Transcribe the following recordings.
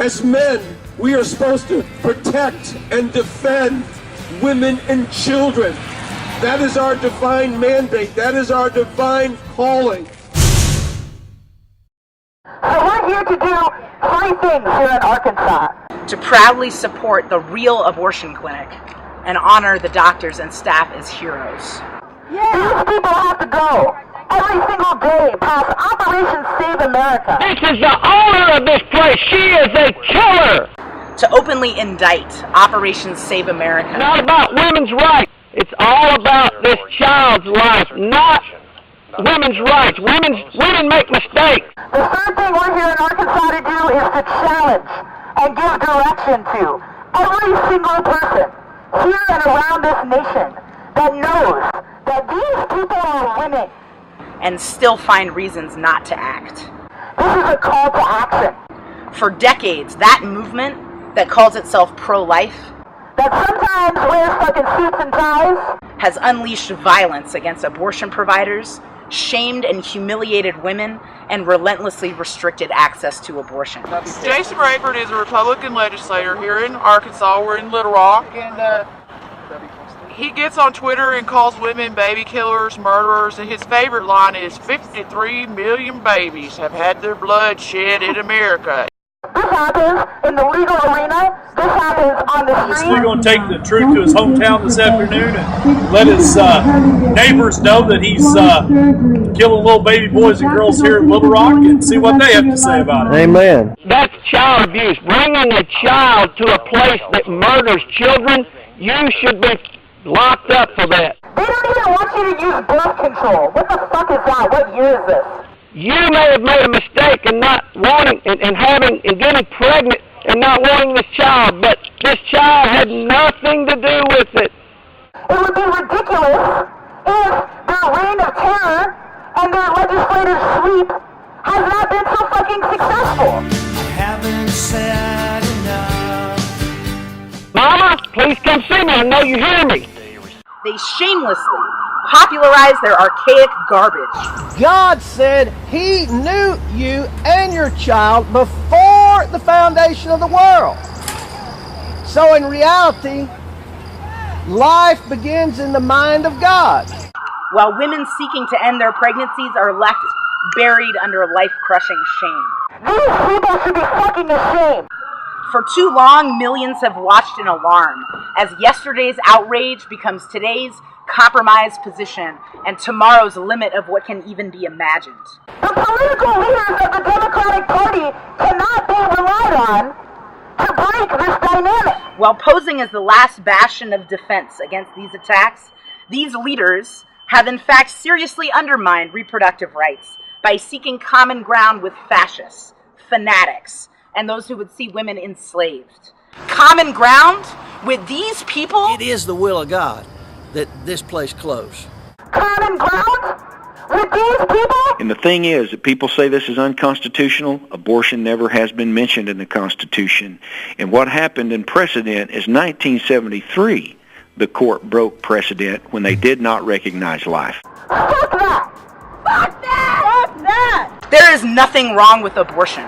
As men, we are supposed to protect and defend women and children. That is our divine mandate. That is our divine calling. So we're here to do 3 things here in Arkansas. To proudly support the real abortion clinic and honor the doctors and staff as heroes. These people have to go every single day past Operation Save America. This is the owner of this place. She is a killer. To openly indict Operation Save America. It's not about women's rights. It's all about this child's life, not women's rights. Women make mistakes. The 3rd thing we're here in Arkansas to do is to challenge and give direction to every single person here and around this nation that knows that these people are winning. And still find reasons not to act. This is a call to action. For decades, that movement that calls itself pro-life That sometimes wears fucking suits and ties has unleashed violence against abortion providers, shamed and humiliated women, and relentlessly restricted access to abortion. Jason Rayford is a Republican legislator here in Arkansas. We're in Little Rock, and he gets on Twitter and calls women baby killers, murderers, and his favorite line is 53 million babies have had their blood shed in America. This happens in the legal arena. This happens on the street. We're going to take the truth to his hometown this afternoon and let his neighbors know that he's killing little baby boys and girls here in Little Rock and see what they have to say about it. Amen. That's child abuse. Bringing a child to a place that murders children, you should be locked up for that. They don't even want you to use birth control. What the fuck is that? What year is this? You may have made a mistake in not wanting and having and getting pregnant and not wanting this child, but this child had nothing to do with it. It would be ridiculous if their reign of terror and their legislative sweep has not been so fucking successful. I haven't said enough. Mama, please come see me. I know you hear me. They shamelessly popularize their archaic garbage. God said He knew you and your child before the foundation of the world. So in reality, life begins in the mind of God. While women seeking to end their pregnancies are left buried under life-crushing shame. These people should be fucking ashamed. For too long, millions have watched in alarm as yesterday's outrage becomes today's compromised position and tomorrow's limit of what can even be imagined. The political leaders of the Democratic Party cannot be relied on to break this dynamic. While posing as the last bastion of defense against these attacks, these leaders have in fact seriously undermined reproductive rights by seeking common ground with fascists, fanatics, and those who would see women enslaved. Common ground with these people? It is the will of God that this place close. Common ground with these people? And the thing is that people say this is unconstitutional. Abortion never has been mentioned in the Constitution. And what happened in precedent is 1973, the court broke precedent when they did not recognize life. Fuck that! Fuck that! Fuck that! There is nothing wrong with abortion.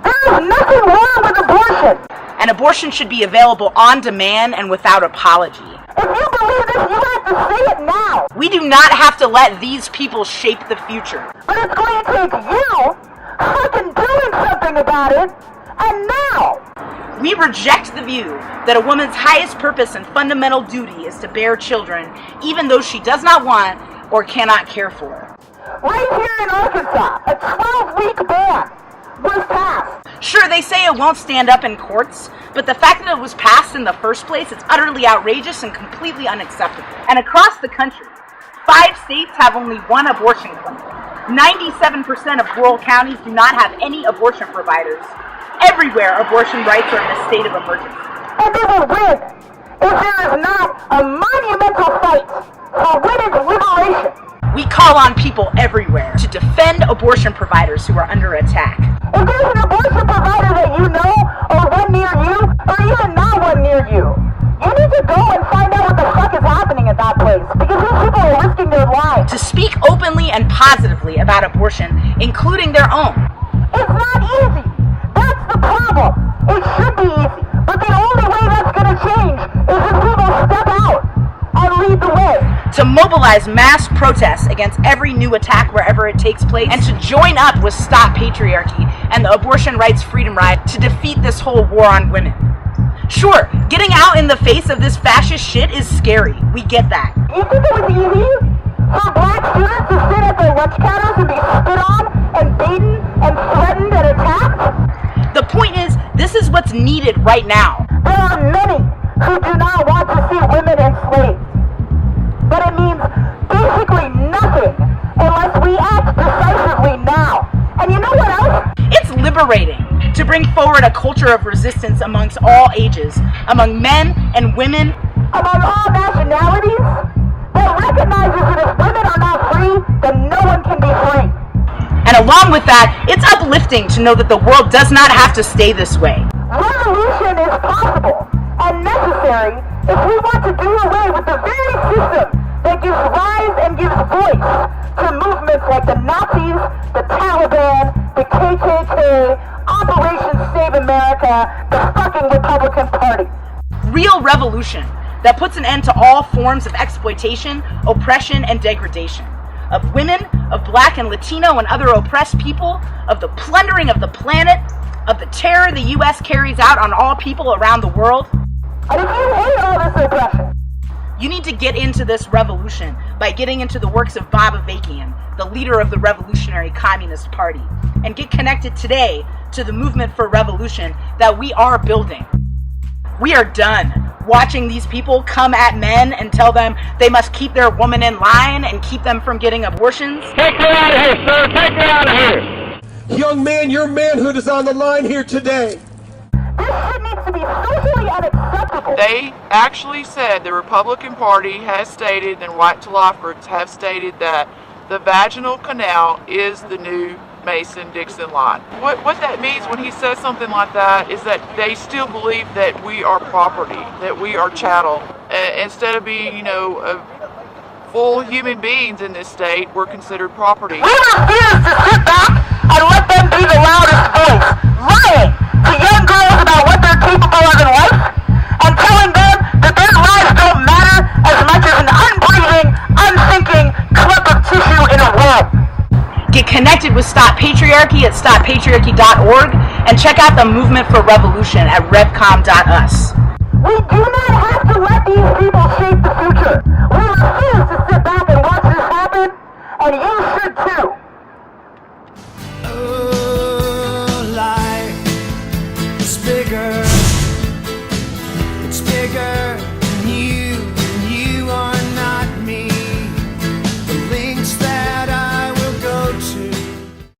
There is nothing wrong with abortion. And abortion should be available on demand and without apology. If you believe this, you have to say it now. We do not have to let these people shape the future. But it's going to take you fucking doing something about it, and now. We reject the view that a woman's highest purpose and fundamental duty is to bear children, even though she does not want or cannot care for. Right here in Arkansas, a 12-week ban was passed. Sure, they say it won't stand up in courts, but the fact that it was passed in the first place is utterly outrageous and completely unacceptable. And across the country, 5 states have only 1 abortion clinic. 97% of rural counties do not have any abortion providers. Everywhere, abortion rights are in a state of emergency. And they will win if there is not a monumental fight for women's liberation. We call on people everywhere to defend abortion providers who are under attack. If there's an abortion provider that you know, or one near you, or even not one near you, you need to go and find out what the fuck is happening at that place, because these people are risking their lives. To speak openly and positively about abortion, including their own. It's not easy. That's the problem. It should be easy. But the only way that's going to change is if people step out and lead the way. To mobilize mass protests against every new attack wherever it takes place, and to join up with Stop Patriarchy and the Abortion Rights Freedom Ride to defeat this whole war on women. Sure, getting out in the face of this fascist shit is scary. We get that. You think it was easy for black students to sit at their lunch counters and be spit on and beaten and threatened and attacked? The point is, this is what's needed right now. There are many who do not want to see women enslaved. But it means basically nothing unless we act decisively now. And you know what else? It's liberating to bring forward a culture of resistance amongst all ages, among men and women, among all nationalities, that recognizes that if women are not free, then no one can be free. And along with that, it's uplifting to know that the world does not have to stay this way. Revolution is possible and necessary if we want to do away with the very system that gives rise and gives voice to movements like the Nazis, the Taliban, the KKK, Operation Save America, the fucking Republican Party. Real revolution that puts an end to all forms of exploitation, oppression, and degradation. Of women, of black and Latino and other oppressed people, of the plundering of the planet, of the terror the U.S. carries out on all people around the world. And if you hate all this oppression, you need to get into this revolution by getting into the works of Bob Avakian, the leader of the Revolutionary Communist Party, and get connected today to the movement for revolution that we are building. We are done watching these people come at men and tell them they must keep their woman in line and keep them from getting abortions. Take her out of here, sir. Take her out of here. Young man, your manhood is on the line here today. This shit needs to be socially unacceptable. They actually said, the Republican Party has stated, and Right to Life groups have stated, that the vaginal canal is the new Mason-Dixon line. What that means when he says something like that is that they still believe that we are property, that we are chattel. Instead of being, full human beings in this state, we're considered property. We refuse to sit back and let them be the loudest voice, lying to young girls about what they're capable of in life, and telling them that their lives don't matter as much as an unbreathing, unthinking clip of tissue in a womb. Get connected with Stop Patriarchy at stoppatriarchy.org and check out the Movement for Revolution at revcom.us. We do not have to let these people shape the future. We refuse to sit back and watch